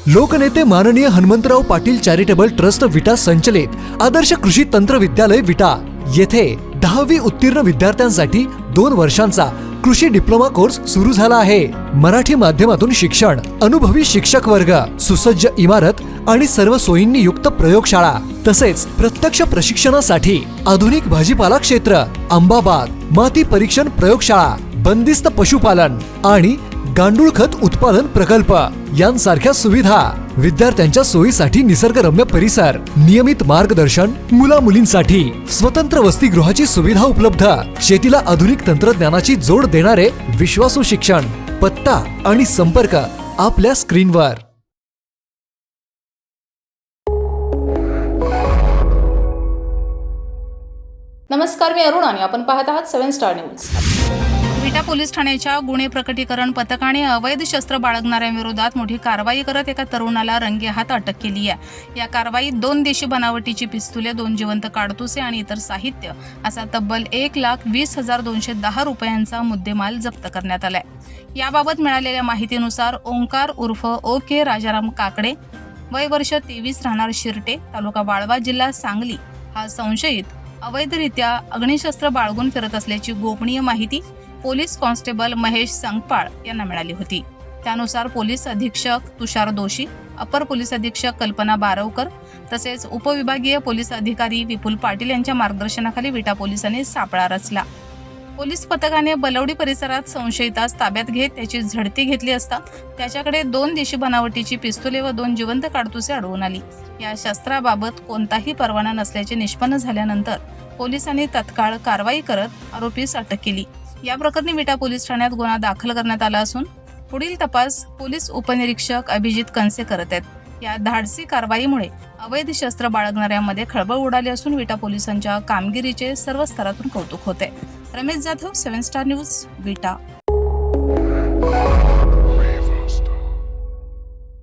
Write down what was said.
लोकनेते माननीय Hanumantrao Patil charitable trust विटा संचलित आदर्श कृषी तंत्र विद्यालय विटा येथे 10वी उत्तीर्ण विद्यार्थ्यांसाठी 2 वर्षांचा कृषी डिप्लोमा कोर्स सुरू झाला आहे। मराठी माध्यमातून शिक्षण, अनुभवी शिक्षक वर्ग, सुसज्ज इमारत आणि सर्व सोयींनी युक्त प्रयोगशाळा तसेच प्रत्यक्ष प्रशिक्षणासाठी आधुनिक भाजीपाला क्षेत्र, आंबा बाग, माती परीक्षण प्रयोगशाळा, बंदिस्त पशुपालन आणि गांडूळ खत उत्पादन प्रकल्प यांसारख्या सुविधा, विद्यार्थ्यांच्या सोयीसाठी निसर्गरम्य परिसर, नियमित मार्गदर्शन, मुला-मुलींसाठी स्वतंत्र वसतिगृहाची सुविधा उपलब्ध, शेतीला आधुनिक तंत्रज्ञानाची जोड देणारे विश्वासू शिक्षण। पत्ता आणि संपर्क आपल्या स्क्रीनवर। नमस्कार, मी अरुण आणि आपण पाहत आहात 7 स्टार न्यूज। विटा पोलीस ठाण्याच्या गुन्हे प्रकटीकरण पथकाने अवैध शस्त्र बाळगणाऱ्यांविरोधात मोठी कारवाई करत एका तरुणाला रंगेहात अटक केली आहे। या कारवाईत 2 देशी बनावटीची पिस्तुले, 2 जिवंत काडतुसे आणि इतर साहित्य असा तब्बल 1,20,210 रुपयांचा मुद्देमाल जप्त करण्यात आलाय। याबाबत मिळालेल्या माहितीनुसार ओंकार उर्फ ओके राजाराम काकडे, वय वर्ष 23, राहणार शिर्टे, तालुका वाळवा, जिल्हा सांगली, हा संशयित अवैधरित्या अग्निशस्त्र बाळगून फिरत असल्याची गोपनीय माहिती पोलीस कॉन्स्टेबल महेश संगपाळ यांना मिळाली होती। त्यानुसार पोलीस अधीक्षक तुषार दोशी, अपर पोलीस अधीक्षक कल्पना बारवकर तसेच उपविभागीय पोलीस अधिकारी विपुल पाटील यांच्या मार्गदर्शनाखाली विटा पोलिसांनी सापळा रचला। पोलीस पथकाने बलवडी परिसरात संशयितास ताब्यात घेत त्याची झडती घेतली असता त्याच्याकडे 2 देशी बनावटीची पिस्तुले व 2 जिवंत काडतुसे आढळून आली। या शस्त्राबाबत कोणताही परवाना नसल्याचे निष्पन्न झाल्यानंतर पोलिसांनी तत्काळ कारवाई करत आरोपीस अटक केली। या प्रकरणी विटा पोलीस ठाण्यात गुन्हा दाखल करण्यात आला असून पुढील तपास पोलीस उपनिरीक्षक अभिजित कनसे करत आहेत। या धाडसी कारवाईमुळे अवैध शस्त्र बाळगणाऱ्यांमध्ये खळबळ उडाली असून विटा पोलिसांच्या कामगिरीचे सर्व स्तरातून कौतुक होते। रमेश जाधव, 7 स्टार न्यूज, विटा।